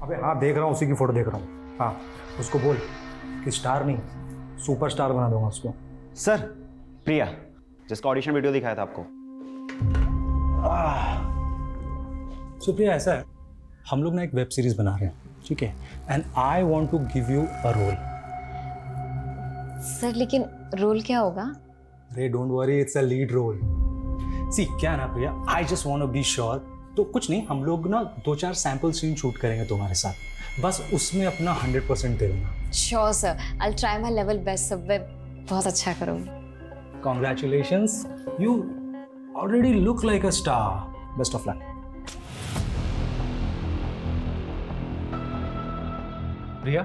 अबे हाँ देख रहा हूँ, उसी की फोटो देख रहा हूँ। हाँ उसको बोल कि स्टार नहीं सुपरस्टार बना दूंगा उसको। सर प्रिया जिसका ऑडिशन वीडियो दिखाया था आपको। सुप्रिया ऐसा है, हम लोग ना एक वेब सीरीज बना रहे हैं, ठीक है, and I want to give you a role. Sir लेकिन रोल क्या होगा? अरे don't worry, it's a lead role. See क्या ना Priya, I just want to be sure. तो कुछ नहीं, हम लोग ना 2-4 सैंपल सीन शूट करेंगे तुम्हारे साथ, बस उसमें अपना 100% दे देना। Sure sir, I try my level best sir, मैं बहुत अच्छा करूँगी। Congratulations, you already look like a star. Best of luck. Priya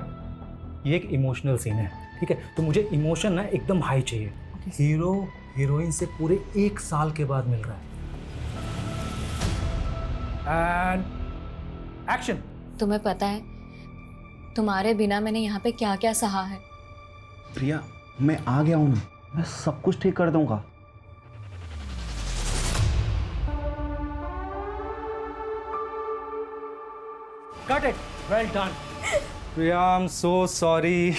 ये एक इमोशनल सीन है, ठीक है, तो मुझे इमोशन ना एकदम हाई चाहिए। हीरो हीरोइन से पूरे 1 साल के बाद मिल रहा है। And action. तुम्हें पता है तुम्हारे बिना मैंने यहाँ पे क्या क्या सहा है। प्रिया मैं आ गया हूँ ना, मैं सब कुछ ठीक कर दूंगा। Got it. Well done. Priya I am so sorry.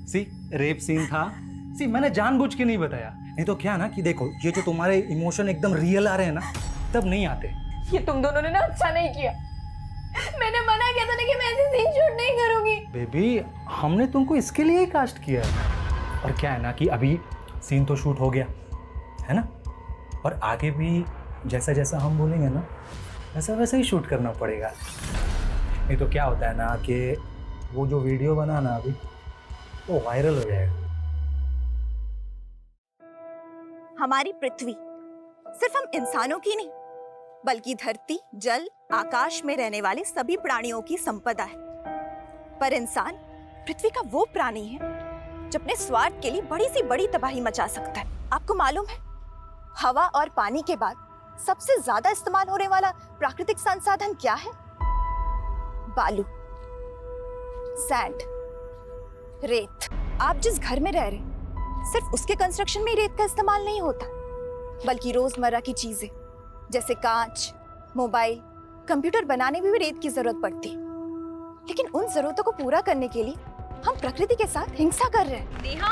See rape scene था। सी मैंने जानबूझ के नहीं बताया, नहीं तो क्या ना कि देखो ये जो तुम्हारे इमोशन एकदम रियल आ रहे हैं ना, तब नहीं आते। ये तुम दोनों ने ना अच्छा नहीं किया। मैंने मना किया था ना कि मैं ऐसे सीन शूट नहीं करूंगी। बेबी हमने तुमको इसके लिए ही कास्ट किया है। और क्या है ना कि अभी सीन तो शूट हो गया है ना, और आगे भी जैसा जैसा हम बोलेंगे ना वैसा वैसा ही शूट करना पड़ेगा। नहीं तो क्या होता है ना कि वो जो वीडियो बना ना अभी वो वायरल हो जाएगा। हमारी पृथ्वी सिर्फ हम इंसानों की नहीं बल्कि धरती, जल, आकाश में रहने वाले सभी प्राणियों की संपदा है। पर इंसान पृथ्वी का वो प्राणी है जो अपने स्वार्थ के लिए बड़ी सी बड़ी तबाही मचा सकता है। आपको मालूम है हवा और पानी के बाद सबसे ज्यादा इस्तेमाल होने वाला प्राकृतिक संसाधन क्या है? बालू, सैंड, रेत। आप जिस घर में रह रहे सिर्फ उसके कंस्ट्रक्शन में रेत का इस्तेमाल नहीं होता, बल्कि रोजमर्रा की चीजें जैसे कांच, मोबाइल, कंप्यूटर बनाने में भी रेत की जरूरत पड़ती है। लेकिन उन जरूरतों को पूरा करने के लिए हम प्रकृति के साथ हिंसा कर रहे हैं। नेहा,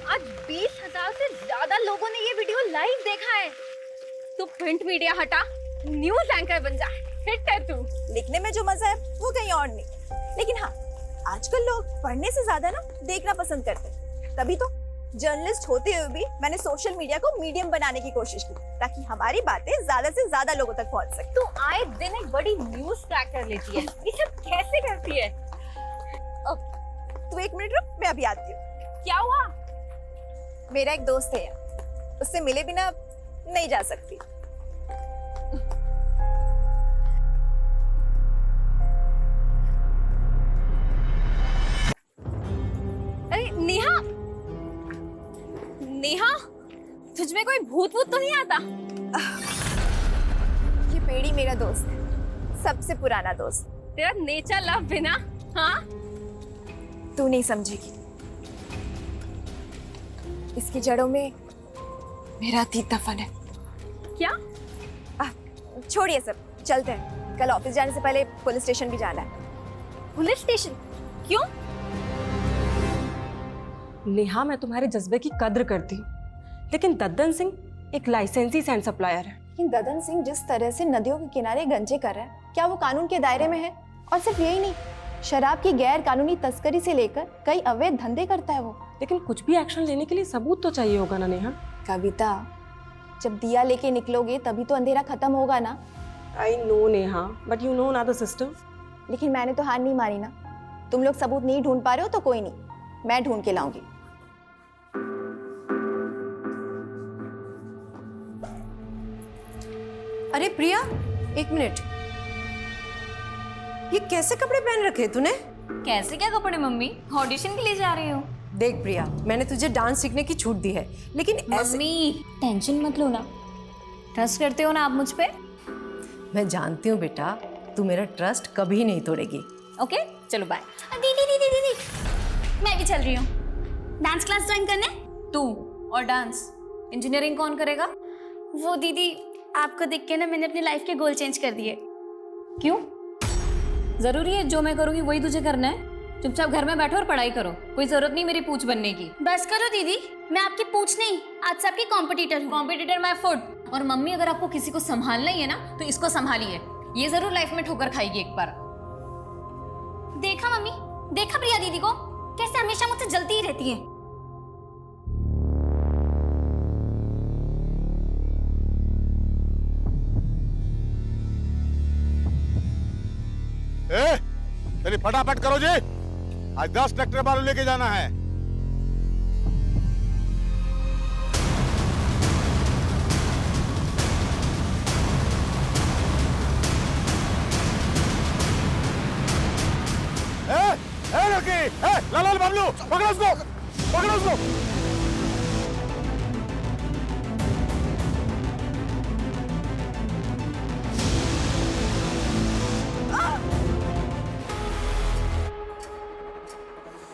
आज 20,000 से ज्यादा लोगों ने ये वीडियो लाइव देखा है। तू प्रिंट मीडिया हटा, न्यूज एंकर बन जा। हिट है तू। लिखने में जो मजा है वो कहीं और नहीं, लेकिन हाँ आजकल लोग पढ़ने से ज्यादा ना देखना पसंद करते हैं। तभी तो जर्नलिस्ट होते हुए भी मैंने सोशल मीडिया को मीडियम बनाने की कोशिश की ताकि हमारी बातें ज्यादा से ज्यादा लोगों तक पहुंच सके। तू आए दिन एक बड़ी न्यूज क्रैक कर लेती है। ये सब कैसे करती है? तू 1 मिनट रुक, मैं अभी आती हूँ। क्या हुआ? मेरा एक दोस्त है यहाँ, उससे मिले बिना नहीं जा सकती। अरे नेहा, नेहा, तुझ में कोई भूत वूत तो नहीं आता? ये पेड़ी मेरा दोस्त है, सबसे पुराना दोस्त। तेरा नेचर लव बिना, हाँ? तू नहीं समझेगी, इसकी जड़ों में मेरा अतीत दफन है। क्या? छोड़िए सब, चलते हैं। कल ऑफिस जाने से पहले पुलिस स्टेशन भी जाना है। Police station? क्यों? नेहा मैं तुम्हारे जज्बे की कद्र करती हूँ, लेकिन दद्दन सिंह एक लाइसेंसी सैंड सप्लायर है। लेकिन ददन सिंह जिस तरह से नदियों के किनारे गंजे कर रहा है, क्या वो कानून के दायरे में है? और सिर्फ यही नहीं, शराब की गैर कानूनी तस्करी से लेकर कई अवैध धंधे करता है वो। लेकिन कुछ भी एक्शन लेने के लिए सबूत तो चाहिए होगा ना नेहा। कविता, जब दिया लेके निकलोगे तभी तो अंधेरा खत्म होगा ना। I know Neha, but you know ना द सिस्टम। लेकिन मैंने तो हार नहीं मारी ना। तुम लोग सबूत नहीं ढूंढ पा रहे हो तो कोई नहीं, मैं ढूंढ के लाऊंगी। अरे प्रिया, 1 मिनट, ये कैसे कपड़े पहन रखे तूने? कैसे क्या कपड़े मम्मी? ऑडिशन के लिए जा रही हो? देख प्रिया, मैंने तुझे डांस सीखने की छूट दी है, लेकिन ऐसे... मम्मी टेंशन मत लो ना, ट्रस्ट करते हो ना आप मुझ पे? मैं जानती हूँ बेटा, तू मेरा ट्रस्ट कभी नहीं तोड़ेगी। ओके चलो बाय। दीदी दीदी दीदी, मैं भी चल रही हूँ डांस क्लास ज्वाइन करने। तू और डांस, इंजीनियरिंग कौन करेगा? वो दीदी, आपको देख के ना मैंने अपनी लाइफ के गोल चेंज कर दिए। क्यों? जरूरी है जो मैं करूंगी वही तुझे करना है? चुपचाप घर में बैठो और पढ़ाई करो, कोई जरूरत नहीं मेरी पूछ बनने की। बस करो दीदी, मैं आपकी पूछ नहीं आज सबकी कॉम्पिटिटर हूँ। Competitor my foot. और मम्मी अगर आपको किसी को संभालना ही है ना तो इसको संभालिए, ये जरूर लाइफ में ठोकर खाएगी एक बार। देखा मम्मी, देखा प्रिया दीदी को कैसे हमेशा मुझसे जलती ही रहती है। चलिए फटाफट करो जी, आज 10 ट्रैक्टर बालू लेके जाना है। लड़की, लाल बबलू, पकड़ो उसको, पकड़ो उसको।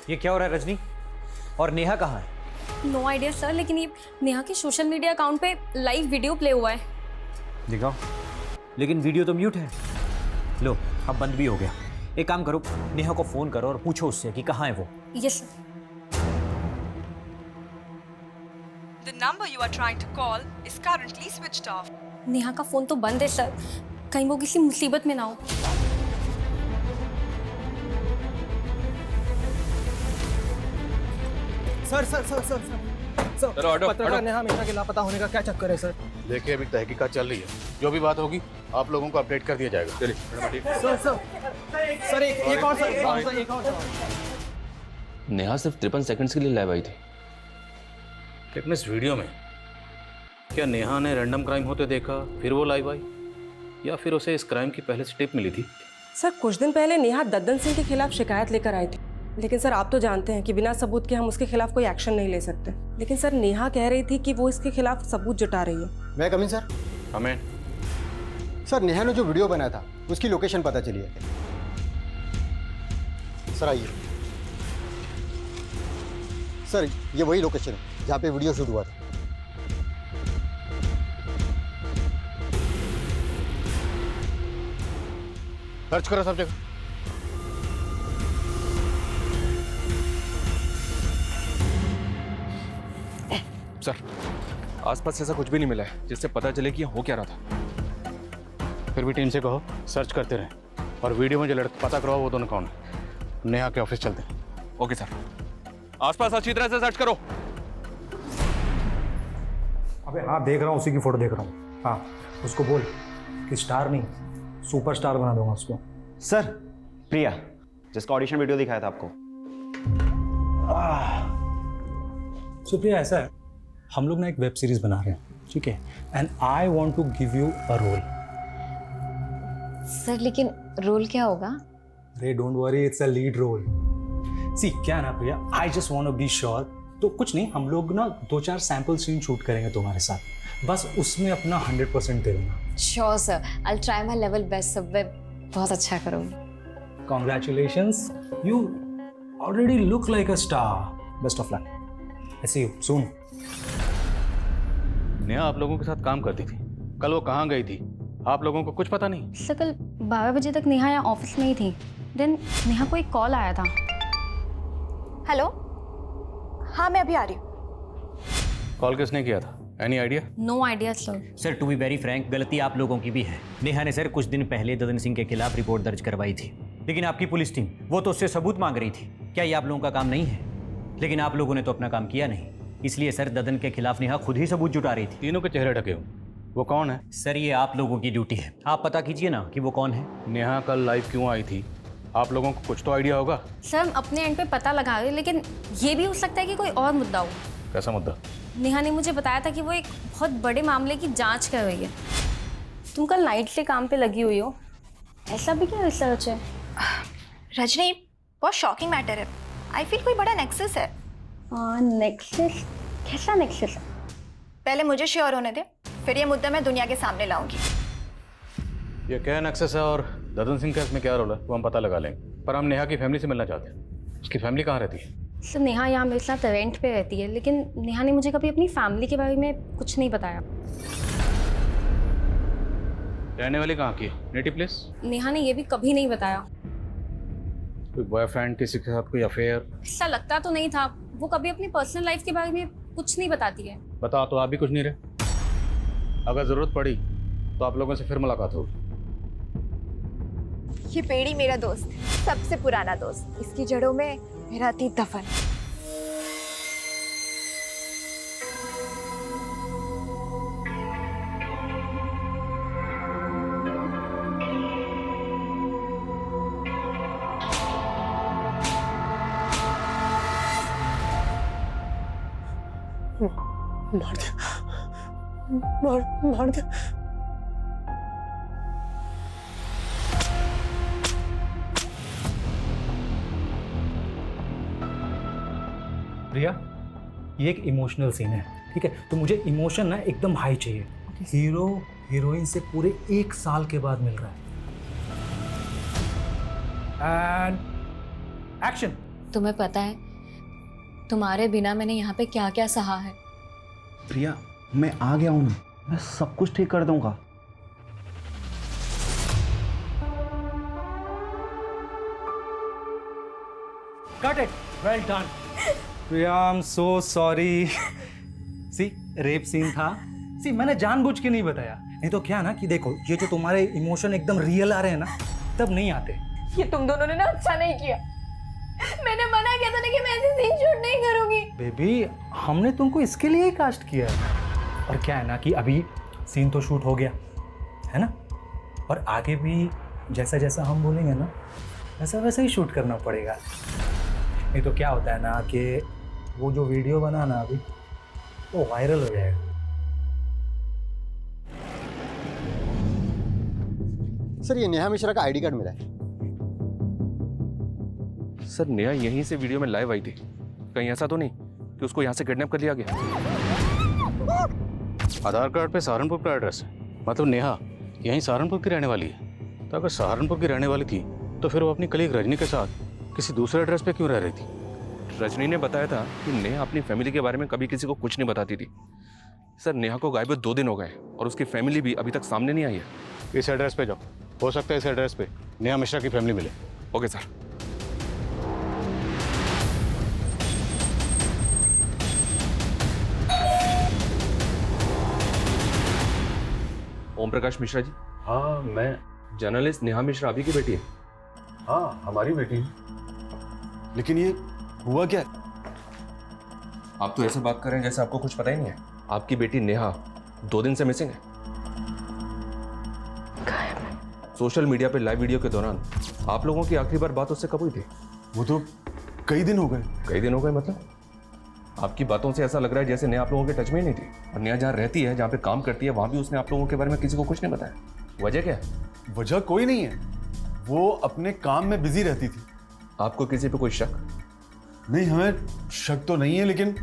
ये क्या हो रहा है रजनी? और नेहा कहाँ है? नो आइडिया सर, लेकिन ये नेहा के सोशल मीडिया अकाउंट पे लाइव वीडियो प्ले हुआ है। दिखाओ। लेकिन वीडियो तो म्यूट है। लो, अब बंद भी हो गया। एक काम करो, नेहा को फोन करो और पूछो उससे कि कहाँ है वो। Yes sir. The number you are trying to call is currently switched off. Neha का फोन तो बंद है सर, कहीं वो किसी मुसीबत में ना हो। Sir sir sir sir sir पत्रकार नेहा मेहता के लापता होने का क्या चक्कर है सर? देखिए अभी तहकीकात चल रही है, जो भी बात होगी आप लोगों को अपडेट कर दिया जाएगा। चलिए सर सर सर एक और सर एक और नेहा सिर्फ 53 सेकंड्स के लिए लाइव आई थी। लेकिन इस वीडियो में क्या नेहा ने रैंडम क्राइम होते देखा फिर वो लाइव आई, या फिर उसे इस क्राइम की पहले से टिप मिली थी? सर कुछ दिन पहले नेहा दद्दन सिंह के खिलाफ शिकायत लेकर आई थी, लेकिन सर आप तो जानते हैं कि बिना सबूत के हम उसके खिलाफ कोई एक्शन नहीं ले सकते। लेकिन सर नेहा कह रही थी कि वो इसके खिलाफ सबूत जुटा रही है। मैं कमिंग सर? हमें सर नेहा ने जो वीडियो बनाया था उसकी लोकेशन पता चली है सर। आइए सर, ये वही लोकेशन है जहाँ पे वीडियो शूट हुआ था। सर्च करो सब जगह। सर, आसपास ऐसा कुछ भी नहीं मिला है जिससे पता चले कि यहाँ हो क्या रहा था। फिर भी टीम से कहो सर्च करते रहें, और वीडियो में जो लड़का पता करवाओ वो दोनों कौन है। नेहा के ऑफिस चलते हैं। ओके सर, आसपास अच्छी तरह से सर्च करो। अबे हाँ, देख रहा हूँ, उसी की फोटो देख रहा हूँ। हाँ, उसको बोल कि स्टार नहीं सुपरस्टार बना दूंगा उसको। सर प्रिया जिसका ऑडिशन वीडियो दिखाया था आपको। सुप्रिया, ऐसा है, हम लोग ना एक वेब सीरीज बना रहे हैं, ठीक है, and I want to give you a role. Sir लेकिन रोल क्या होगा? अरे don't worry, it's a lead role. See क्या ना Priya, I just want to be sure. तो कुछ नहीं, हम लोग ना 2-4 सैंपल सीन शूट करेंगे तुम्हारे साथ, बस उसमें अपना 100% दे देना। Sure sir, I will try my level best sir, मैं बहुत अच्छा करूँगी। Congratulations, you already look like a star. Best of luck, I see you soon. Neha आप लोगों के साथ काम करती थी, कल वो कहाँ गई थी आप लोगों को कुछ पता नहीं? सर कल 12 बजे तक नेहा यहाँ ऑफिस में ही थी, देन नेहा को एक कॉल आया था। हेलो, हाँ मैं अभी आ रही हूँ। कॉल किसने किया था? Any idea? No idea sir. Sir to be very frank, गलती आप लोगों की भी है। नेहा ने सर कुछ दिन पहले ददन सिंह के खिलाफ रिपोर्ट दर्ज करवाई थी, लेकिन आपकी पुलिस टीम वो तो उससे सबूत मांग रही थी। क्या ये आप लोगों का काम नहीं है? लेकिन आप लोगों ने तो अपना काम किया नहीं, इसलिए सर ददन के खिलाफ नेहा खुद ही सबूत जुटा रही थी। तीनों के चेहरे ढके हो, वो कौन है? सर ये आप लोगों की ड्यूटी है, आप पता कीजिए ना कि वो कौन है। नेहा कल लाइव क्यों आई थी? आप लोगों को कुछ तो आइडिया होगा। सर हम अपने एंड पे पता लगा रहे, लेकिन ये भी हो सकता है कि कोई और मुद्दा हो। कैसा मुद्दा? नेहा ने मुझे बताया था कि वो एक बहुत बड़े मामले की जांच कर रही है। तुम कल नाइट से काम पे लगी हुई हो, ऐसा भी क्या रिसर्च है? रजनी, बहुत शॉकिंग मैटर है। आई फील कोई बड़ा नेक्सस है। नेक्सस? कैसा नेक्सस? पहले मुझे श्योर होने दे, फिर ये मुद्दा मैं दुनिया के सामने लाऊंगी। ये क्या नेक्सस है और ददन सिंह का इसमें क्या रोल है वो हम पता लगा लेंगे, पर हम नेहा की फैमिली से मिलना चाहते हैं। उसकी फैमिली कहाँ रहती है? सर नेहा यहाँ मेरे साथ रेंट पे रहती है, लेकिन नेहा ने मुझे कभी अपनी फैमिली के बारे में कुछ नहीं बताया। रहने वाली कहाँ की है? Native place? नेहा ने ये भी कभी नहीं बताया। कोई बॉयफ्रेंड, किसी के साथ कोई अफेयर? ऐसा लगता तो नहीं था। वो कभी अपनी पर्सनल लाइफ के बारे में कुछ नहीं बताती है। बता तो आप भी कुछ नहीं रहे। अगर जरूरत पड़ी तो आप लोगों से फिर मुलाकात होगी। ये पेड़ी मेरा दोस्त, सबसे पुराना दोस्त। इसकी जड़ों में मेरा अतीत दफन है। मार दिया, मार दिया। प्रिया, ये एक इमोशनल सीन है, ठीक है? तो मुझे इमोशन ना एकदम हाई चाहिए। हीरो हीरोइन से पूरे 1 साल के बाद मिल रहा है। And action. तुम्हें पता है तुम्हारे बिना मैंने यहाँ पे क्या क्या सहा है। प्रिया, मैं आ गया हूं ना, मैं सब कुछ ठीक कर दूंगा। Got it. Well done. Priya, I am so sorry. See, rape scene था। सी, मैंने जानबूझ के नहीं बताया। नहीं तो क्या ना कि देखो, ये जो तुम्हारे इमोशन एकदम रियल आ रहे हैं ना, तब नहीं आते। ये तुम दोनों ने ना अच्छा नहीं किया। मैंने मना किया था ना कि मैं ऐसे सीन शूट नहीं करूंगी। बेबी, हमने तुमको इसके लिए ही कास्ट किया है। और क्या है ना कि अभी सीन तो शूट हो गया है ना, और आगे भी जैसा जैसा हम बोलेंगे ना, वैसा वैसा ही शूट करना पड़ेगा। नहीं तो क्या होता है ना कि वो जो वीडियो बना ना अभी, वो वायरल हो जाएगा। सर, ये नेहा मिश्रा का आईडी कार्ड मिला है। सर, नेहा यहीं से वीडियो में लाइव आई थी। कहीं ऐसा तो नहीं कि उसको यहाँ से किडनैप कर लिया गया? आधार कार्ड पे सहारनपुर का एड्रेस है, मतलब नेहा यहीं सहारनपुर की रहने वाली है। तो अगर सहारनपुर की रहने वाली थी तो फिर वो अपनी कलीग रजनी के साथ किसी दूसरे एड्रेस पे क्यों रह रही थी? रजनी ने बताया था कि नेहा अपनी फैमिली के बारे में कभी किसी को कुछ नहीं बताती थी। सर, नेहा को गायब 2 दिन हो गए और उसकी फैमिली भी अभी तक सामने नहीं आई है। इस एड्रेस पे जाओ, हो सकता है इस एड्रेस पे नेहा मिश्रा की फैमिली मिले। Okay sir. ओम प्रकाश मिश्रा जी। हाँ, मैं। जर्नलिस्ट नेहा मिश्रा अभी की बेटी है? हाँ, हमारी बेटी। लेकिन ये हुआ क्या? आप तो ऐसे बात कर रहे हैं जैसे आपको कुछ पता ही नहीं है। आपकी बेटी नेहा 2 दिन से मिसिंग है। सोशल मीडिया पे लाइव वीडियो के दौरान आप लोगों की आखिरी बार बात उससे कब हुई थी? वो तो कई दिन हो गए। कई दिन हो गए मतलब? आपकी बातों से ऐसा लग रहा है जैसे नेहा आप लोगों के टच में ही नहीं थी। और नेहा जहाँ रहती है, जहाँ पे काम करती है, वहाँ भी उसने आप लोगों के बारे में किसी को कुछ नहीं बताया। वजह क्या है? वजह कोई नहीं है, वो अपने काम में बिजी रहती थी। आपको किसी पे कोई शक? नहीं, हमें शक तो नहीं है, लेकिन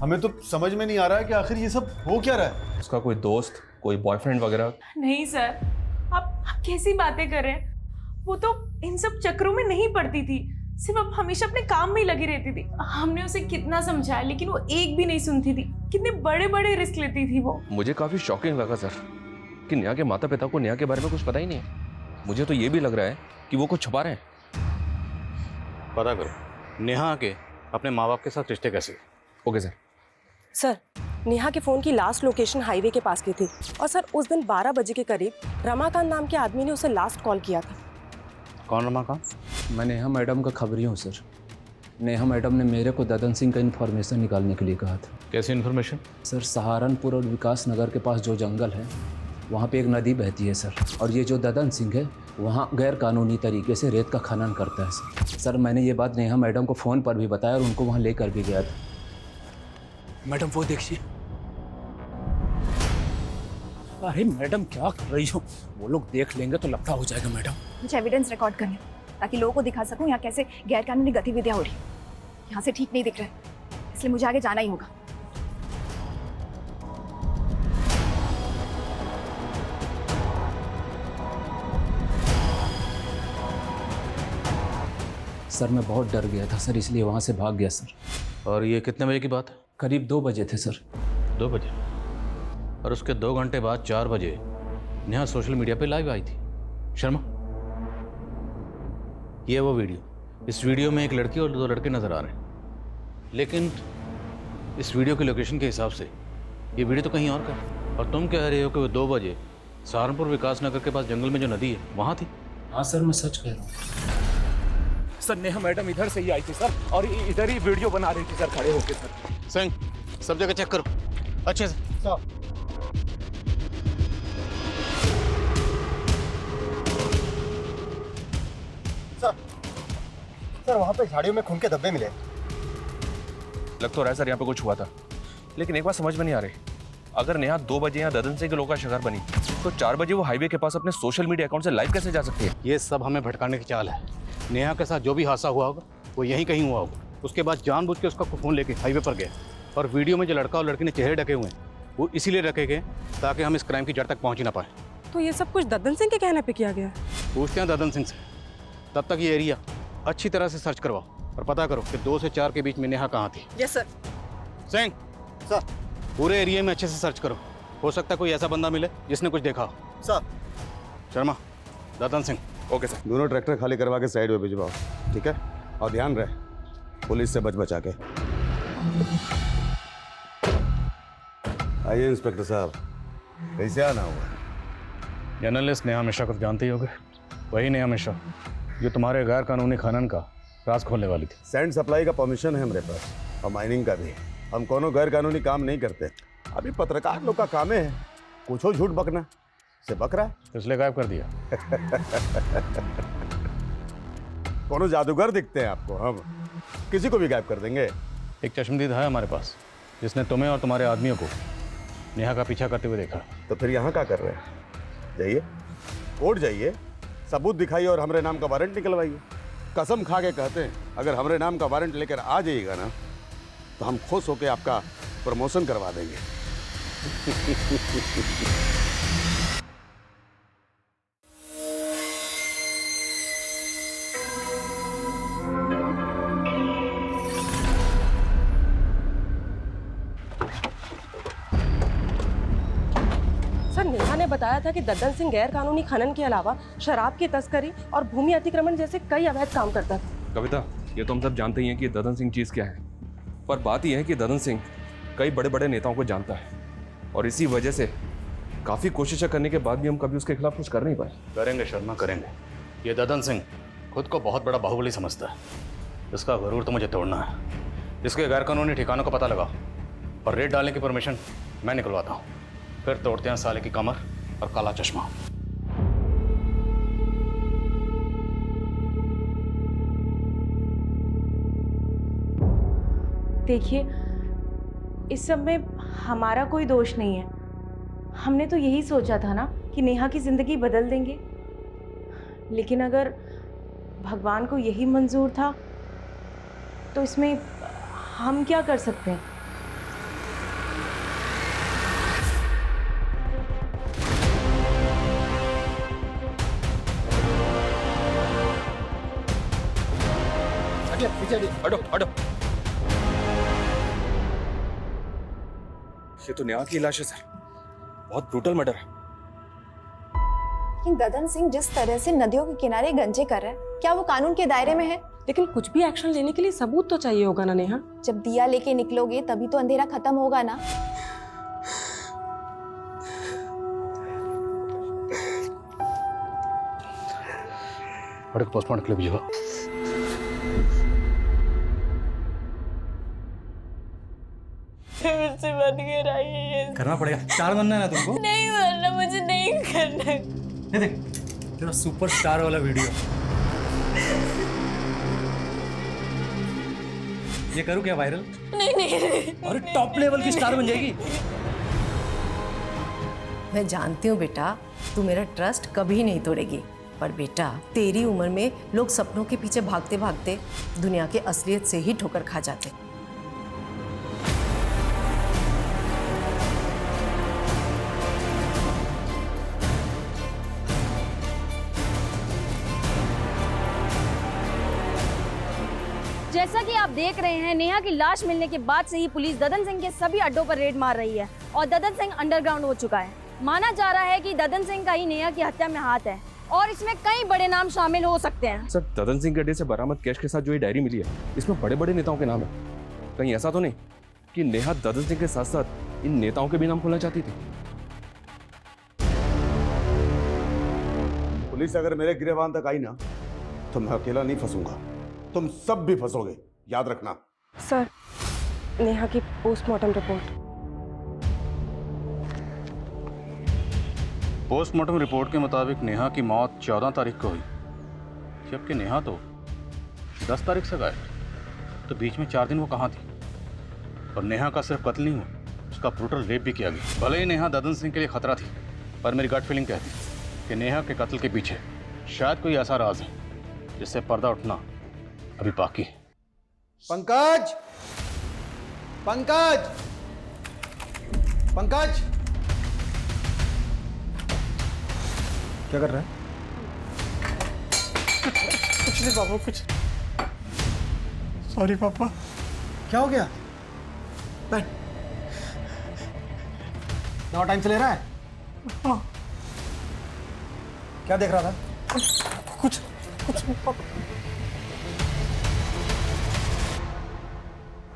हमें तो समझ में नहीं आ रहा है कि आखिर ये सब हो क्या रहा है। उसका कोई दोस्त, कोई बॉयफ्रेंड वगैरह? नहीं सर, आप कैसी बातें कर रहे हैं? वो तो इन सब चक्रों में नहीं पड़ती थी, सिर्फ अब हमेशा अपने काम में ही लगी रहती थी। हमने उसे कितना समझाया लेकिन वो एक भी नहीं सुनती थी। कितने बड़े बड़े रिस्क लेती थी वो। मुझे काफी शॉकिंग लगा सर कि नेहा के माता पिता को नेहा के बारे में कुछ पता ही नहीं है। मुझे तो ये भी लग रहा है कि वो कुछ छुपा रहे हैं। पता करो नेहा के अपने माँ बाप के साथ रिश्ते कैसे। Okay sir. सर, नेहा के फ़ोन की लास्ट लोकेशन हाईवे के पास की थी और सर उस दिन 12 बजे के करीब रमाकांत नाम के आदमी ने उसे लास्ट कॉल किया था। कौन रमाकांत? मैं नेहा मैडम का खबरी हूँ सर। नेहा मैडम ने मेरे को ददन सिंह का इन्फॉर्मेशन निकालने के लिए कहा था। कैसी इन्फॉर्मेशन? सर, सहारनपुर और विकास नगर के पास जो जंगल है वहाँ पे एक नदी बहती है सर, और ये जो ददन सिंह है वहाँ गैर कानूनी तरीके से रेत का खनन करता है सर। सर, मैंने ये बात नेहा मैडम को फ़ोन पर भी बताया और उनको वहाँ लेकर भी गया था। मैडम वो देखिए। अरे मैडम क्या कर रही हो? वो लोग देख लेंगे तो लफड़ा हो जाएगा मैडम। कुछ एविडेंस रिकॉर्ड करने ताकि लोगों को दिखा सकूं यहाँ कैसे गैरकानूनी गतिविधियां हो रही। यहाँ से ठीक नहीं दिख रहा है, इसलिए मुझे आगे जाना ही होगा। सर, मैं बहुत डर गया था सर, इसलिए वहाँ से भाग गया सर। और ये कितने बजे की बात है? करीब 2 बजे थे सर। 2 बजे? और उसके 2 घंटे बाद 4 बजे नेहा सोशल मीडिया पे लाइव आई थी। शर्मा, ये वो वीडियो इस वीडियो में एक लड़की और 2 लड़के नजर आ रहे हैं, लेकिन इस वीडियो की लोकेशन के हिसाब से ये वीडियो तो कहीं और का है। और तुम कह रहे हो कि वो 2 बजे सहारनपुर विकास नगर के पास जंगल में जो नदी है वहाँ थी। हाँ सर, मैं सच कह रहा हूँ सर। नेहा मैडम इधर से ही आई थी सर, और इधर ही वीडियो बना रही थी सर, खड़े होके सर। सिंह, सब जगह चेक करो अच्छे से। सर वहाँ पे झाड़ियों में खून के धब्बे मिले। लग तो रहा है सर यहाँ पे कुछ हुआ था, लेकिन एक बात समझ में नहीं आ रही। अगर नेहा 2 बजे यहाँ ददन सिंह के लोगों का शिकार बनी, तो 4 बजे वो हाईवे के पास अपने सोशल मीडिया अकाउंट से लाइव कैसे जा सकती है? ये सब हमें भटकाने की चाल है। नेहा के साथ जो भी हादसा हुआ होगा वो यहीं कहीं हुआ होगा। उसके बाद जानबूझ के उसका फ़ोन लेके हाईवे पर गया, और वीडियो में जो लड़का और लड़की ने चेहरे ढके हुए हैं वो इसीलिए रखे गए ताकि हम इस क्राइम की जड़ तक पहुँच ही ना पाए। तो ये सब कुछ ददन सिंह के कहने पे किया गया है? पूछते हैं ददन सिंह से। तब तक ये एरिया अच्छी तरह से सर्च करवाओ और पता करो कि 2 से 4 के बीच में नेहा कहाँ थी। Yes sir. सिंह सर, पूरे एरिया में अच्छे से सर्च करो, हो सकता है कोई ऐसा बंदा मिले जिसने कुछ देखा हो। Sir. Sharma, Dadan Singh. Okay sir. दोनों ट्रैक्टर खाली करवा के साइड में भिजवाओ, ठीक है? और ध्यान रहे पुलिस से बचा के। आइए इंस्पेक्टर साहब, कैसे आना हुआ? जर्नलिस्ट नेहा मिश्रा को जानते ही होगे, वही नेहा मिश्रा जो तुम्हारे गैर कानूनी खनन का राज खोलने वाली थी। सैंड सप्लाई का परमिशन है हमारे पास, और माइनिंग का भी। हम कोनो गैर कानूनी काम नहीं करते। अभी पत्रकार लोग का काम है कुछ हो झूठ बकना, से बक रहा है इसलिए गायब कर दिया। कोनो जादूगर दिखते हैं आपको? हम किसी को भी गायब कर देंगे। एक चश्मदीद है हमारे पास जिसने तुम्हें और तुम्हारे आदमियों को नेहा का पीछा करते हुए देखा। तो फिर यहाँ क्या कर रहे हैं? जाइए कोर्ट जाइए, सबूत दिखाइए और हमारे नाम का वारंट निकलवाइए। कसम खा के कहते हैं, अगर हमारे नाम का वारंट लेकर आ जाइएगा ना, तो हम खुश होकर आपका प्रमोशन करवा देंगे। सर, नेहा ने बताया था कि ददन सिंह गैर कानूनी खनन के अलावा शराब की तस्करी और भूमि अतिक्रमण जैसे कई अवैध काम करता था। कविता, ये तो हम सब जानते ही हैं कि ददन सिंह चीज़ क्या है, पर बात यह है कि ददन सिंह कई बड़े बड़े नेताओं को जानता है, और इसी वजह से काफ़ी कोशिशें करने के बाद भी हम कभी उसके खिलाफ कुछ कर नहीं पाए। करेंगे शर्मा, करेंगे। ये ददन सिंह खुद को बहुत बड़ा बाहुबली समझता है। इसका गरूर तो मुझे तोड़ना है। इसके गैर कानूनी ठिकानों का पता लगाओ और रेड डालने की परमिशन मैं निकलवाता हूँ। फिर तोड़ते हैं साले की कमर और काला चश्मा। देखिए, इस सब में हमारा कोई दोष नहीं है। हमने तो यही सोचा था ना कि नेहा की जिंदगी बदल देंगे, लेकिन अगर भगवान को यही मंजूर था तो इसमें हम क्या कर सकते हैं? हटो हटो। ये तो नेहा की लाश है सर, बहुत ब्रूटल मर्डर है। लेकिन ददन सिंह जिस तरह से नदियों के किनारे गंजे कर रहा है, क्या वो कानून के दायरे में है? लेकिन कुछ भी एक्शन लेने के लिए सबूत तो चाहिए होगा ना नेहा। जब दिया लेके निकलोगे तभी तो अंधेरा खत्म होगा ना। पोस्टमार्टम के लिए भेजो। मुझसे बन के रहिए। करना पड़ेगा, स्टार बनना है ना तुमको? नहीं बनना, मुझे नहीं करना। ये देख तेरा सुपर स्टार वाला वीडियो, ये करूँ क्या वायरल? नहीं नहीं। अरे टॉप लेवल की स्टार बन जाएगी। मैं जानती हूँ बेटा, तू मेरा ट्रस्ट कभी नहीं तोड़ेगी, पर बेटा तेरी उम्र में लोग सपनों के पीछे भागते भागते दुनिया के असलियत से ही ठोकर खा जाते। जैसा कि आप देख रहे हैं, नेहा की लाश मिलने के बाद से ही पुलिस ददन सिंह के सभी अड्डों पर रेड मार रही है और ददन सिंह अंडरग्राउंड हो चुका है। माना जा रहा है कि ददन सिंह का ही नेहा की हत्या में हाथ है। और इसमें कई बड़े नाम शामिल हो सकते हैं। सर, ददन सिंह के अड्डे से बरामद कैश के साथ जो ये डायरी मिली है, इसमें बड़े बड़े नेताओं के नाम है। कहीं ऐसा तो नहीं कि नेहा ददन सिंह के साथ साथ इन नेताओं के भी नाम खोलना चाहती थी? पुलिस अगर मेरे गिरबान तक आई ना तो मैं अकेला नहीं फंसूंगा, तुम सब भी फंसोगे, याद रखना। सर, नेहा की पोस्टमार्टम रिपोर्ट। पोस्टमार्टम रिपोर्ट के मुताबिक नेहा की मौत 14 तारीख को हुई, जबकि नेहा तो 10 तारीख से गायब। तो बीच में 4 दिन वो कहाँ थी? और नेहा का सिर्फ कत्ल नहीं हुआ, उसका ब्रूटल रेप भी किया गया। भले ही नेहा ददन सिंह के लिए खतरा थी, पर मेरी गट फीलिंग कहती कि नेहा के कत्ल के पीछे शायद कोई ऐसा राज है जिससे पर्दा उठना अभी बाकी है। पंकज, पंकज, पंकज, क्या कर रहा है? कुछ नहीं पापा, कुछ। सॉरी पापा। क्या हो गया? बैठ। दवा टाइम से ले रहा है? हाँ। क्या देख रहा था? कुछ नहीं पापा।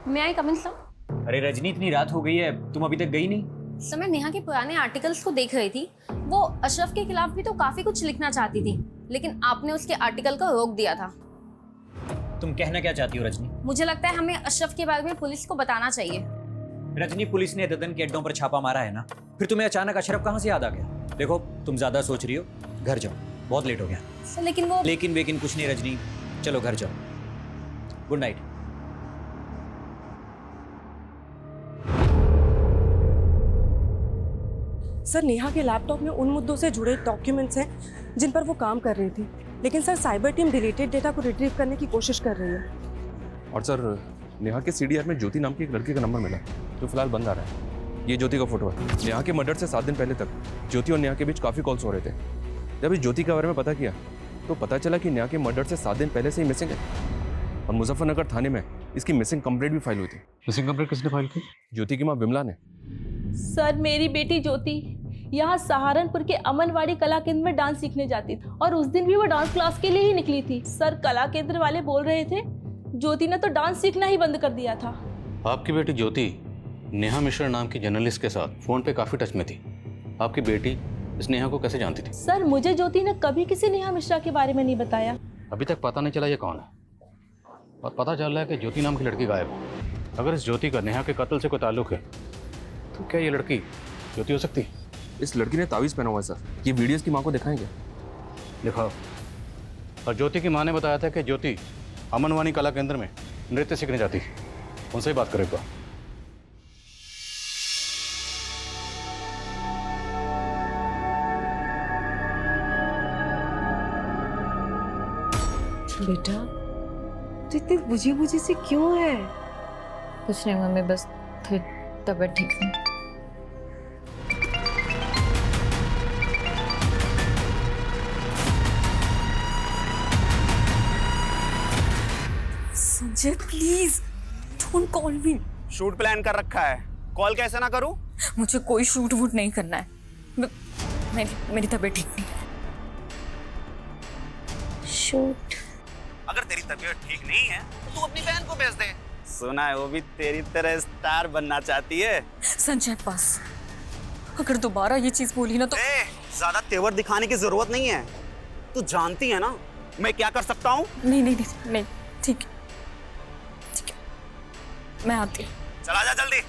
मैं आई कमिंग सर? अरे रजनी, इतनी रात हो गई है, तुम अभी तक गई नहीं? सर, मैं नेहा के पुराने आर्टिकल्स को देख रही थी। वो अशरफ के खिलाफ भी तो काफी कुछ लिखना चाहती थी, लेकिन आपने उसके आर्टिकल को रोक दिया था। तुम कहना क्या चाहती हो रजनी? मुझे लगता है हमें अशरफ के बारे में पुलिस को बताना चाहिए। रजनी, पुलिस ने ददन के अड्डों पर छापा मारा है ना, फिर तुम्हें अचानक अशरफ कहाँ से याद आ गया? देखो, तुम ज्यादा सोच रही हो, घर जाओ, बहुत लेट हो गया। सर, लेकिन वो लेकिन कुछ नहीं रजनी, चलो घर जाओ। Good night. सर, नेहा के लैपटॉप में उन मुद्दों से जुड़े डॉक्यूमेंट्स हैं जिन पर वो काम कर रही थी, लेकिन sir cyber team deleted data को रिट्रीव करने की कोशिश कर रही है। और सर, नेहा के सीडीआर में ज्योति नाम की एक लड़की का नंबर मिला जो फिलहाल बंद आ रहा है। ये ज्योति का फोटो है। नेहा के मर्डर से 7 दिन पहले तक ज्योति और नेहा के बीच काफ़ी कॉल्स हो रहे थे। जब इस ज्योति के बारे में पता किया तो पता चला कि नेहा के मर्डर से 7 दिन पहले से ही मिसिंग है, और मुजफ्फरनगर थाने में इसकी मिसिंग कंप्लेंट भी फाइल हुई थी। मिसिंग कंप्लेंट किसने फाइल की? ज्योति की माँ विमला ने। सर, मेरी बेटी ज्योति यहाँ सहारनपुर के अमनवाड़ी कला केंद्र में डांस सीखने जाती थी, और उस दिन भी वो डांस क्लास के लिए ही निकली थी। सर, कला केंद्र वाले बोल रहे थे ज्योति ने तो डांस सीखना ही बंद कर दिया था। आपकी बेटी ज्योति नेहा मिश्रा नाम की जर्नलिस्ट के साथ फोन पे काफी टच में थी। आपकी बेटी इस नेहा को कैसे जानती थी? सर, मुझे ज्योति ने कभी किसी नेहा मिश्रा के बारे में नहीं बताया। अभी तक पता नहीं चला ये कौन है, और पता चल रहा है कि ज्योति नाम की लड़की गायब है। अगर इस ज्योति का नेहा के कत्ल से कोई ताल्लुक है तो क्या ये लड़की ज्योति हो सकती है? इस लड़की ने तावीज़ पहना हुआ है सर। ये वीडियोस की माँ को दिखाएंगे? दिखाओ। और ज्योति की माँ ने बताया था कि ज्योति अमनवानी कला केंद्र में नृत्य सीखने जाती है, उनसे ही बात करेगा। बेटा, तो इतनी बुझी बुझी सी क्यों है? कुछ नहीं मम्मी, बस थोड़ी तबीयत ठीक नहीं। Sanjay, please don't call me. Shoot plan कर रखा है, कॉल कैसे ना करूं? मुझे कोई शूट वूट नहीं करना है। मेरी तबीयत ठीक नहीं है। शूट? अगर तेरी तबीयत ठीक नहीं है तो तू अपनी बहन को भेज दे। सुना है वो भी तेरी तरह स्टार बनना चाहती है। संजय, बस अगर दोबारा ये चीज बोली ना तो ज्यादा तेवर दिखाने की जरूरत नहीं है। तू जानती है ना मैं क्या कर सकता हूँ। नहीं, ठीक है, मैं आती हूँ। चला जा जल्दी।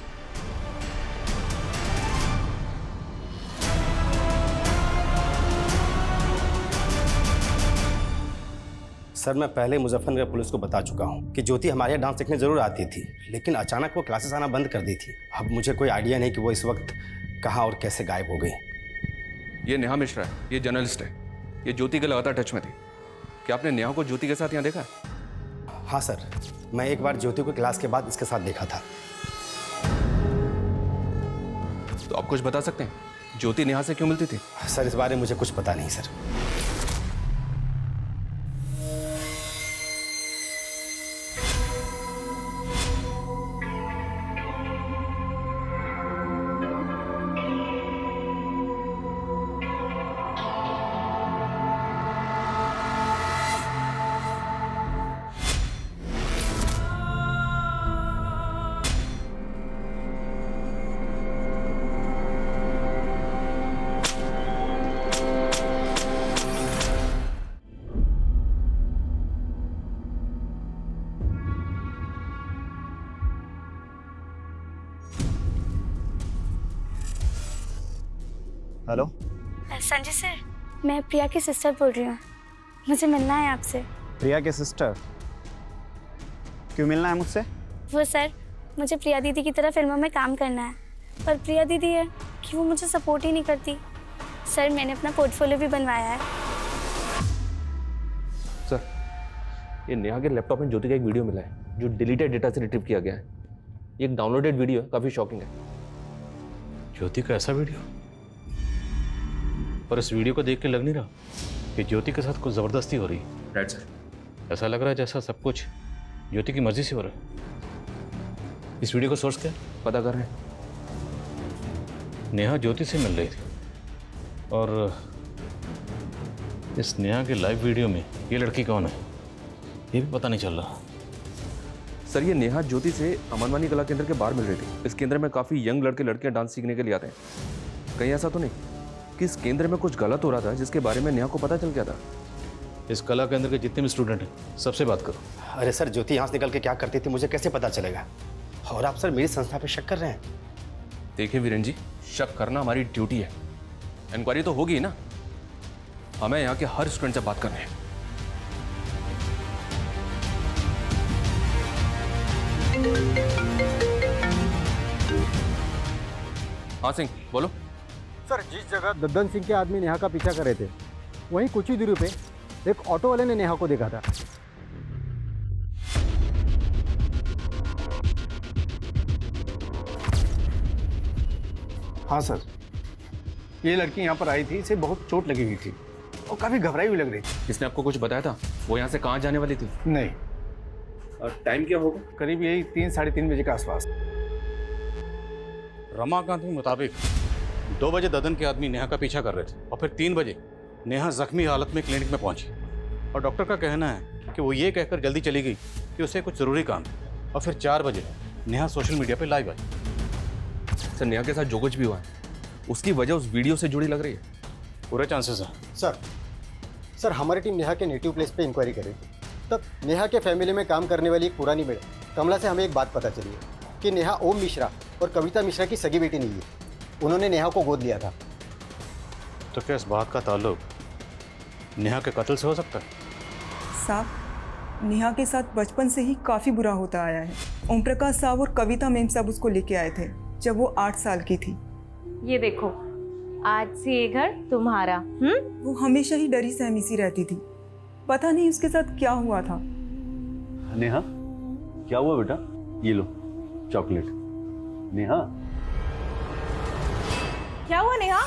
सर, मैं पहले मुजफ्फरनगर पुलिस को बता चुका हूँ कि ज्योति हमारे यहाँ डांस सीखने जरूर आती थी, लेकिन अचानक वो क्लासेस आना बंद कर दी थी। अब मुझे कोई आइडिया नहीं कि वो इस वक्त कहाँ और कैसे गायब हो गई। ये नेहा मिश्रा है, ये जर्नलिस्ट है, ये ज्योति के लगातार टच में थी। क्या आपने नेहा को ज्योति के साथ यहाँ देखा है? हाँ सर, मैं एक बार ज्योति को क्लास के बाद इसके साथ देखा था। तो आप कुछ बता सकते हैं, ज्योति नेहा से क्यों मिलती थी? सर, इस बारे में मुझे कुछ पता नहीं सर। हेलो। संजय सर, मैं प्रिया की सिस्टर बोल रही हूँ, मुझे मिलना है आपसे। प्रिया के सिस्टर? क्यों मिलना है मुझसे? वो सर, मुझे प्रिया दीदी की तरह फिल्मों में काम करना है, पर प्रिया दीदी है कि वो मुझे सपोर्ट ही नहीं करती। सर, मैंने अपना पोर्टफोलियो भी बनवाया है। सर, ये नेहा के लैपटॉप में ज्योति का एक वीडियो मिला है जो डिलीटेड डेटा से रिट्रीव किया गया है। ये एक डाउनलोडेड वीडियो है, काफ़ी शॉकिंग है। ज्योति का ऐसा वीडियो? पर इस वीडियो को देख के लग नहीं रहा कि ज्योति के साथ कुछ ज़बरदस्ती हो रही है। Right sir. ऐसा लग रहा है जैसा सब कुछ ज्योति की मर्जी से हो रहा है। इस वीडियो का सोर्स क्या है? पता कर रहे हैं। नेहा ज्योति से मिल रही थी और इस नेहा के लाइव वीडियो में ये लड़की कौन है ये भी पता नहीं चल रहा। सर, ये नेहा ज्योति से अमनवानी कला केंद्र के बाहर मिल रही थी। इस केंद्र में काफ़ी यंग लड़के लड़कियां डांस सीखने के लिए आते हैं। कहीं ऐसा तो नहीं कि इस केंद्र में कुछ गलत हो रहा था जिसके बारे में नेहा को पता चल गया था? इस कला केंद्र के जितने भी स्टूडेंट हैं सबसे बात करो। अरे सर, ज्योति यहाँ से निकल के क्या करती थी मुझे कैसे पता चलेगा? और आप सर मेरी संस्था पे शक कर रहे हैं? देखिए वीरेन जी, शक करना हमारी ड्यूटी है। इंक्वायरी तो होगी ना, हमें यहाँ के हर स्टूडेंट से बात करनी है। हाँ सिंह, बोलो। सर, जिस जगह दद्दन सिंह के आदमी नेहा का पीछा कर रहे थे, वहीं कुछ ही दूरी पे एक ऑटो वाले ने नेहा को देखा था। हाँ सर, ये लड़की यहाँ पर आई थी, इसे बहुत चोट लगी हुई थी और काफ़ी घबराई हुई लग रही थी। इसने आपको कुछ बताया था वो यहाँ से कहाँ जाने वाली थी? नहीं। और टाइम क्या होगा? करीब यही 3 साढ़े 3 बजे के आसपास। रमाकांत के मुताबिक 2 बजे ददन के आदमी नेहा का पीछा कर रहे थे और फिर 3 बजे नेहा जख्मी हालत में क्लिनिक में पहुंची और डॉक्टर का कहना है कि वो ये कहकर जल्दी चली गई कि उसे कुछ ज़रूरी काम है और फिर 4 बजे नेहा सोशल मीडिया पे लाइव आई। सर, नेहा के साथ जो कुछ भी हुआ है उसकी वजह उस वीडियो से जुड़ी लग रही है। पूरे चांसेस हैं। सर, हमारी टीम नेहा के नेटिव प्लेस पे इंक्वायरी कर रही थी। तब नेहा के फैमिली में काम करने वाली एक पुरानी मैडम कमला से हमें एक बात पता चली है कि नेहा ओम मिश्रा और कविता मिश्रा की सगी बेटी नहीं है। उन्होंने नेहा को गोद लिया था। तो क्या इस बात का ताल्लुक नेहा के कत्ल से हो सकता है? साहब, नेहा के साथ बचपन से ही काफ़ी बुरा होता आया है। ओम प्रकाश साहब और कविता मैम साहब उसको लेके आए थे जब वो 8 साल की थी। ये देखो, आज से ये घर तुम्हारा। वो हमेशा ही डरी सहमी सी रहती थी, पता नहीं उसके साथ क्या हुआ था। नेहा, क्या हुआ बेटा? ये लो चॉकलेट। नेहा, क्या हुआ नेहा?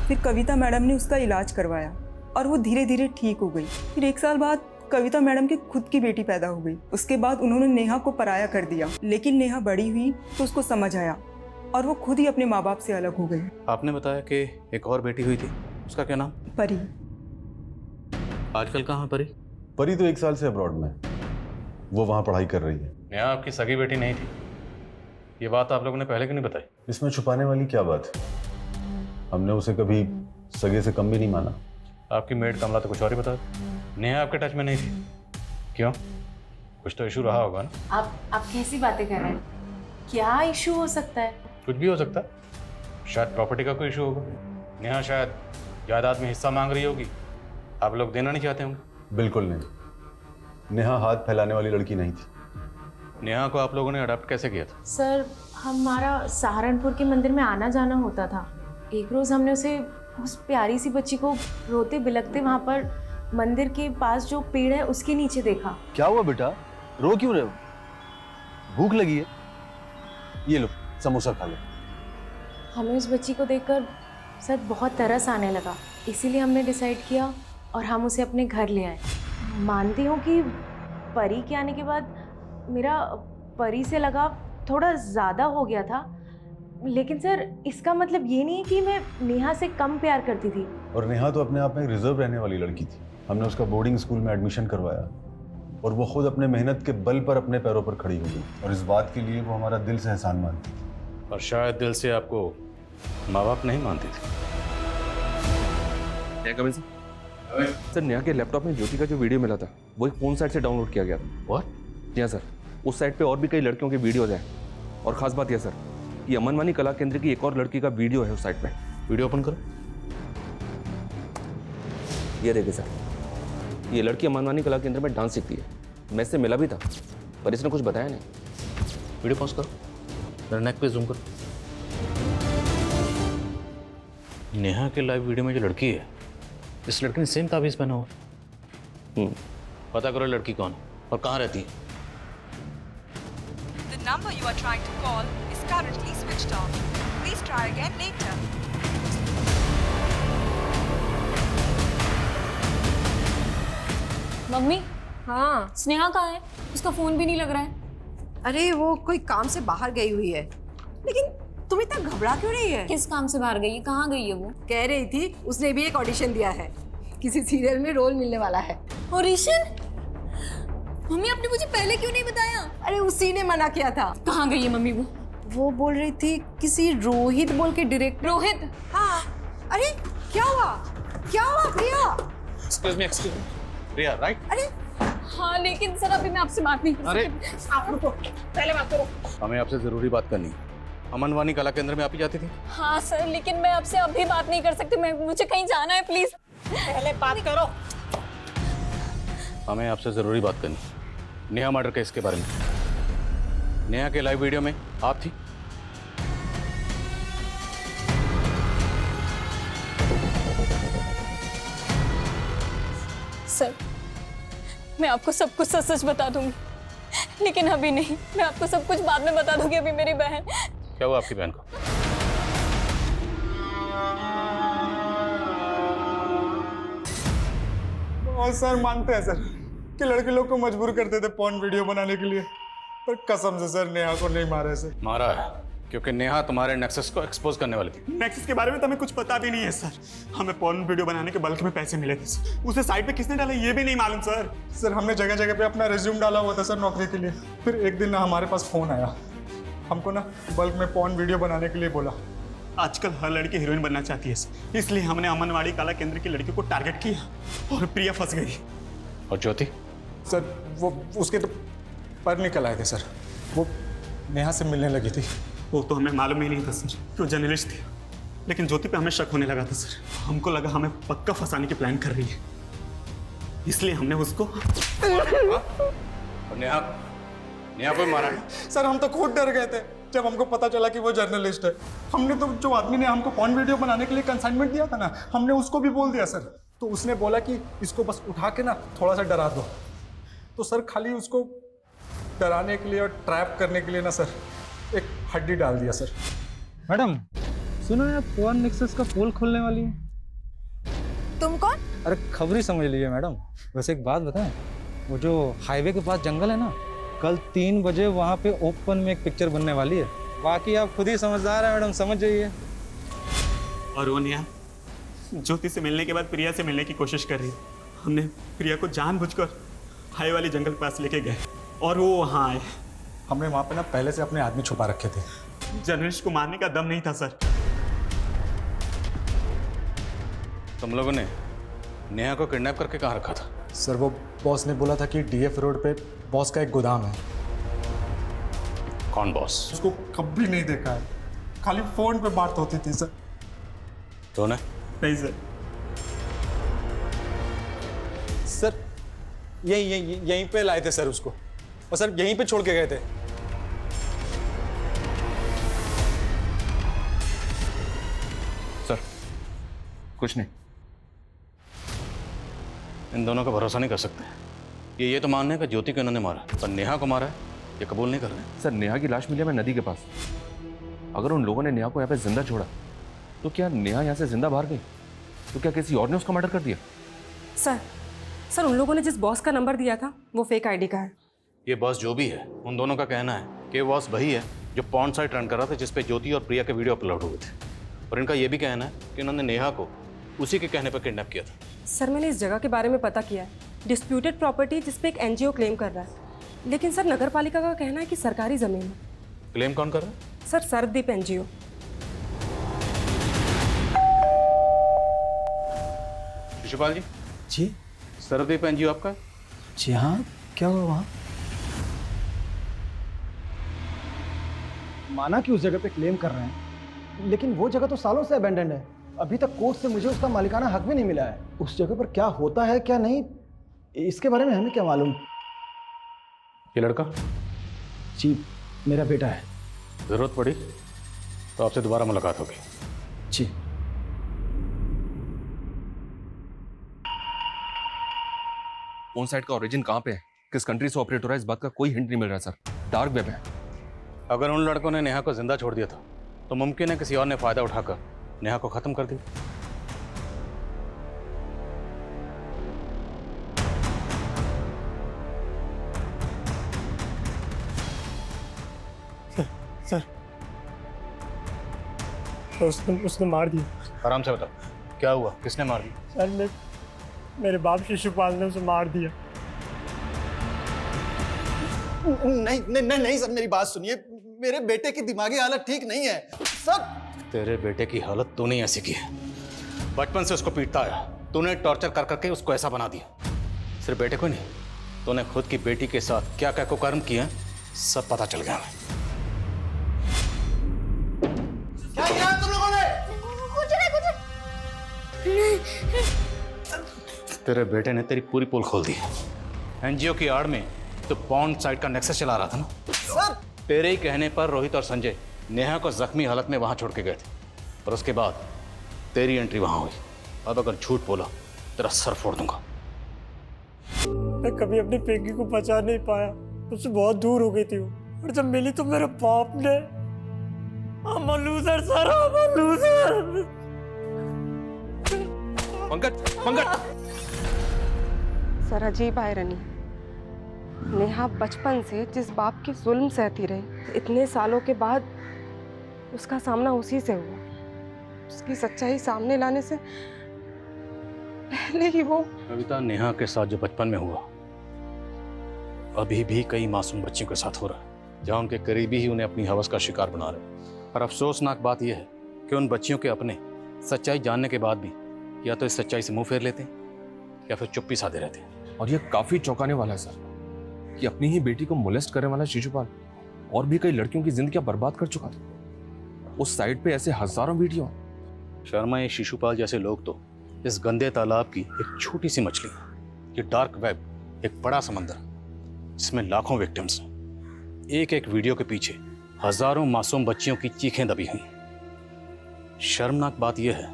फिर कविता मैडम ने उसका इलाज करवाया और वो धीरे धीरे ठीक हो गई। फिर 1 साल बाद कविता मैडम की खुद की बेटी पैदा हो गई। उसके बाद उन्होंने नेहा को पराया कर दिया, लेकिन नेहा बड़ी हुई तो उसको समझ आया और वो खुद ही अपने माँ बाप से अलग हो गई। आपने बताया कि एक और बेटी हुई थी, उसका क्या नाम? परी। आजकल कहाँ है परी? परी तो 1 साल से अब्रॉड में, वो वहाँ पढ़ाई कर रही है। नेहा आपकी सगी बेटी नहीं थी, ये बात आप लोगों ने पहले क्यों नहीं बताई? इसमें छुपाने वाली क्या बात है? हमने उसे कभी सगे से कम भी नहीं माना। आपकी मेड कमला तो कुछ और ही बता। नेहा आपके टच में नहीं थी, क्यों? कुछ तो इशू रहा होगा ना? आप कैसी बातें कर रहे हैं? क्या इशू हो सकता है? कुछ भी हो सकता है, शायद प्रॉपर्टी का कोई इशू होगा। नेहा शायद जायदाद में हिस्सा मांग रही होगी, आप लोग देना नहीं चाहते होंगे। बिल्कुल नहीं, नेहा हाथ फैलाने वाली लड़की नहीं थी। नेहा को आप लोगों ने अडॉप्ट कैसे किया था? सर, हमारा सहारनपुर के मंदिर में आना जाना होता था। एक रोज़ हमने उसे, उस प्यारी सी बच्ची को रोते बिलखते वहाँ पर मंदिर के पास जो पेड़ है उसके नीचे देखा। क्या हुआ बेटा? रो क्यों रहे हो? भूख लगी है? ये लो समोसा खा लो। हमें उस बच्ची को देखकर सच बहुत तरस आने लगा, इसीलिए हमने डिसाइड किया और हम उसे अपने घर ले आए। मानती हूँ कि परी के आने के बाद मेरा परी से लगाव थोड़ा ज़्यादा हो गया था, लेकिन सर इसका मतलब ये नहीं है कि मैं नेहा से कम प्यार करती थी। और नेहा तो अपने आप में रिजर्व रहने वाली लड़की थी। हमने उसका बोर्डिंग स्कूल में एडमिशन करवाया और वो खुद अपने मेहनत के बल पर अपने पैरों पर खड़ी हो गई और इस बात के लिए वो हमारा दिल से एहसान मानती थी। और शायद दिल से आपको माँ बाप नहीं मानती थी। सर, नेहा के लैपटॉप में ज्योति का जो वीडियो मिला था वो एक फोन साइट से डाउनलोड किया गया था। व्हाट? जी हाँ सर, उस साइट पे और भी कई लड़कियों के वीडियोज हैं और ख़ास बात यह सर, ये अमनवानी कला केंद्र की एक और लड़की का वीडियो है उस साइट पे। वीडियो ओपन करो। ये देखिए सर, ये लड़की अमनवानी कला केंद्र में डांस सीखती है। मैं इससे मिला भी था, पर इसने कुछ बताया नहीं। वीडियो पॉज करो, मेरा नेक पे जूम करो। नेहा के लाइव वीडियो में जो लड़की है, इस लड़की ने सेम ताबीज़ पहना हुआ। पता करो लड़की कौन है और कहाँ रहती है। The number you are trying to call is currently switched off. Please try again later. Mummy, हाँ स्नेहा कहाँ है? उसका फोन भी नहीं लग रहा है। अरे वो कोई काम से बाहर गई हुई है। लेकिन तुम इतना घबरा क्यों रही है? किस काम से बाहर गई है? कहाँ गई है वो? कह रही थी उसने भी एक ऑडिशन दिया है, किसी सीरियल में रोल मिलने वाला है। ऑडिशन? मम्मी आपने मुझे पहले क्यों नहीं बताया? अरे उसी ने मना किया था। कहाँ गई है मम्मी वो? वो बोल रही थी किसी रोहित बोल के डायरेक्टर। रोहित? हाँ। अरे क्या हुआ? क्या हुआ प्रिया? एक्सक्यूज मी, प्रिया राइट? अरे हाँ लेकिन सर अभी मैं आपसे बात नहीं कर अरे आप रुको, पहले बात करो। हमें आपसे जरूरी बात करनी है। अमनवानी कला केंद्र में आप ही जाती थी? हाँ सर, लेकिन मैं आपसे अभी बात नहीं कर सकती। मुझे कहीं जाना है, प्लीज पहले बात करो। हमें आपसे जरूरी बात करनी है, नेहा मर्डर केस के बारे में। नेहा के लाइव वीडियो में आप थी? सर मैं आपको सब कुछ सच सच बता दूंगी, लेकिन अभी नहीं। मैं आपको सब कुछ बाद में बता दूंगी। अभी मेरी बहन। क्या हुआ आपकी बहन को? और सर मानते हैं सर कि लड़के लोग को मजबूर करते थे पॉर्न वीडियो बनाने के लिए, पर कसम से सर नेहा को नहीं मारा सर। मारा है क्योंकि नेहा तुम्हारे नेक्सस को एक्सपोज करने वाली थी। नेक्सस के बारे में तो हमें कुछ पता भी नहीं है सर। हमें पॉर्न वीडियो बनाने के बल्क में पैसे मिले थे सर। उसे साइट पे किसने डाला ये भी नहीं मालूम सर। सर हमने जगह जगह पे अपना रिज्यूम डाला हुआ था सर नौकरी के लिए। फिर एक दिन ना हमारे पास फोन आया, हमको ना बल्क में पॉर्न वीडियो बनाने के लिए बोला। आजकल हर लड़की हीरोइन बनना चाहती है सर, इसलिए हमने अमनवाड़ी कला केंद्र की लड़की को टारगेट किया और प्रिया फंस गई। और ज्योति? सर वो उसके तो पर निकल आए थे सर। वो नेहा से मिलने लगी थी। वो तो हमें मालूम ही नहीं था सर कि वो जर्नलिस्ट थी, लेकिन ज्योति पे हमें शक होने लगा था सर। हमको लगा हमें पक्का फंसाने की प्लान कर रही है, इसलिए हमने उसको नेहा को मारा है। सर हम तो खुद डर गए थे जब हमको पता चला कि वो जर्नलिस्ट है। हमने तो जो आदमी ने हमको पॉर्न वीडियो बनाने के लिए कंसाइनमेंट दिया था ना, हमने उसको भी बोल दिया सर। तो उसने बोला कि इसको बस उठा के ना थोड़ा सा डरा दो। तो सर खाली उसको डराने के लिए और ट्रैप करने के लिए ना सर एक हड्डी डाल दिया सर। मैडम सुनो यार, पॉर्न नेक्सस का पोल खोलने वाली है। तुम कौन? अरे खबरी समझ लीजिए मैडम। वैसे एक बात बताएं, वो जो हाईवे के पास जंगल है ना, कल 3 बजे वहाँ पे ओपन में एक पिक्चर बनने वाली है। बाकी आप खुद ही समझदार हैं मैडम, समझ जाइए। और वो नेहा ज्योति से मिलने के बाद प्रिया से मिलने की कोशिश कर रही है। हमने प्रिया को जानबूझकर हाई वाली जंगल के पास लेके गए और वो वहाँ आए। हमने वहाँ पे ना पहले से अपने आदमी छुपा रखे थे। जर्नलिस्ट को मारने का दम नहीं था सर। तुम लोगों ने नेहा को किडनैप करके कहाँ रखा था? सर वो बॉस ने बोला था कि डीएफ रोड पे बॉस का एक गोदाम है। कौन बॉस? उसको कभी नहीं देखा है, खाली फोन पे बात होती थी सर। तो नहीं सर। सर यहीं पे लाए थे सर उसको, और सर यहीं पे छोड़ के गए थे। सर कुछ नहीं, इन दोनों का भरोसा नहीं कर सकते। ये तो मान रहे हैं कि ज्योति को इन्होंने मारा, पर नेहा को मारा है ये कबूल नहीं कर रहे। सर नेहा की लाश मिली है नदी के पास। अगर उन लोगों ने नेहा को यहाँ पे जिंदा छोड़ा तो क्या नेहा यहाँ से जिंदा बाहर गई? तो क्या किसी और ने उसका मर्डर कर दिया? सर उन लोगों ने जिस बॉस का नंबर दिया था वो फेक आईडी का है। ये बॉस जो भी है, उन दोनों का कहना है कि बॉस वही है जो पॉर्न साइट रन कर रहा था जिसपे ज्योति और प्रिया के वीडियो अपलोड हुए थे। और इनका ये भी कहना है कि इन्होंने नेहा को उसी के कहने पर किडनैप किया था। सर मैंने इस जगह के बारे में पता किया है, डिस्प्यूटेड प्रॉपर्टी जिसपे एक एनजीओ क्लेम कर रहा है। लेकिन सर नगर पालिका का कहना है कि सरकारी जमीन है। क्लेम कौन कर रहा है? Sir Sarvdeep NGO. शिशुपाल जी। जी। सर्वदीप एनजीओ आपका? जी हाँ, क्या हुआ वहाँ? माना कि उस जगह पे क्लेम कर रहे हैं, लेकिन वो जगह तो सालों से अबेंडेंड है। अभी तक कोर्ट से मुझे उसका मालिकाना हक भी नहीं मिला है। उस जगह पर क्या होता है क्या नहीं, इसके बारे में हमें क्या मालूम। ये लड़का? जी मेरा बेटा है। जरूरत पड़ी तो आपसे दोबारा मुलाकात होगी। जी। ऑन साइट का ओरिजिन कहाँ पे है, किस कंट्री से ऑपरेट हो रहा है, इस बात का कोई हिंट नहीं मिल रहा सर। डार्क वेब है। अगर उन लड़कों ने नेहा को जिंदा छोड़ दिया था तो मुमकिन है किसी और ने फायदा उठाकर नेहा को खत्म कर दिया। सर तो उसने मार दिया। आराम से बताओ क्या हुआ, किसने मार दिया? सर मेरे बाप शिशुपाल ने उसे मार दिया। नहीं नहीं नहीं नहीं सर, मेरी बात सुनिए, मेरे बेटे की दिमागी हालत ठीक नहीं है सर। तेरे बेटे की हालत तूने ऐसी की है, बचपन से उसको पीटता आया, तूने टॉर्चर कर करके उसको ऐसा बना दिया। सिर्फ बेटे को नहीं, तूने खुद की बेटी के साथ क्या क्या कुकर्म किए हैं सब पता चल गया हमें। क्या किया तुम लोगों ने? कुछ नहीं। तेरे बेटे ने तेरी पूरी पोल खोल दी। एनजीओ की आड़ में तो पॉन्ड साइट का नेक्सस चला रहा था ना सर। तेरे ही कहने पर रोहित और संजय नेहा को जख्मी हालत में वहां छोड़ के गए थे, और उसके बाद तेरी एंट्री वहां हुई। अब अगर झूठ बोला तेरा सर फोड़ दूंगा। मैं कभी अपनी पिंकी को पहचान नहीं पाया, उससे बहुत दूर हो गई थी वो, और जब मिली तो मेरे बाप ने I'm a loser, sir, I'm a loser. Pankaj sir अजीब आयरनी, नेहा बचपन से जिस बाप के जुल्म सहती रही, इतने सालों के बाद उसका सामना उसी से हुआ। उसकी सच्चाई सामने लाने से पहले ही वो कविता, नेहा के साथ जो बचपन में हुआ अभी भी कई मासूम बच्चियों के साथ हो रहा है, जहां उनके करीबी ही उन्हें अपनी हवस का शिकार बना रहे। और अफसोसनाक बात यह है कि उन बच्चियों के अपने सच्चाई जानने के बाद भी या तो इस सच्चाई से मुंह फेर लेते हैं या फिर चुप्पी साधे रहते हैं। और ये काफी चौंकाने वाला है सर कि अपनी ही बेटी को मोलेस्ट करने वाला शिशुपाल और भी कई लड़कियों की जिंदगी बर्बाद कर चुका था। उस साइट पे ऐसे हजारों वीडियो। शर्मा, ये शिशुपाल जैसे लोग तो इस गंदे तालाब की एक छोटी सी मछली है। ये डार्क वेब एक बड़ा समंदर जिसमें लाखों विक्टिम्स हैं। एक एक वीडियो के पीछे हजारों मासूम बच्चियों की चीखें दबी हुई। शर्मनाक बात यह है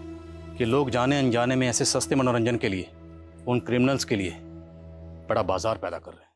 कि लोग जाने अनजाने में ऐसे सस्ते मनोरंजन के लिए उन क्रिमिनल्स के लिए बड़ा बाजार पैदा कर रहे हैं।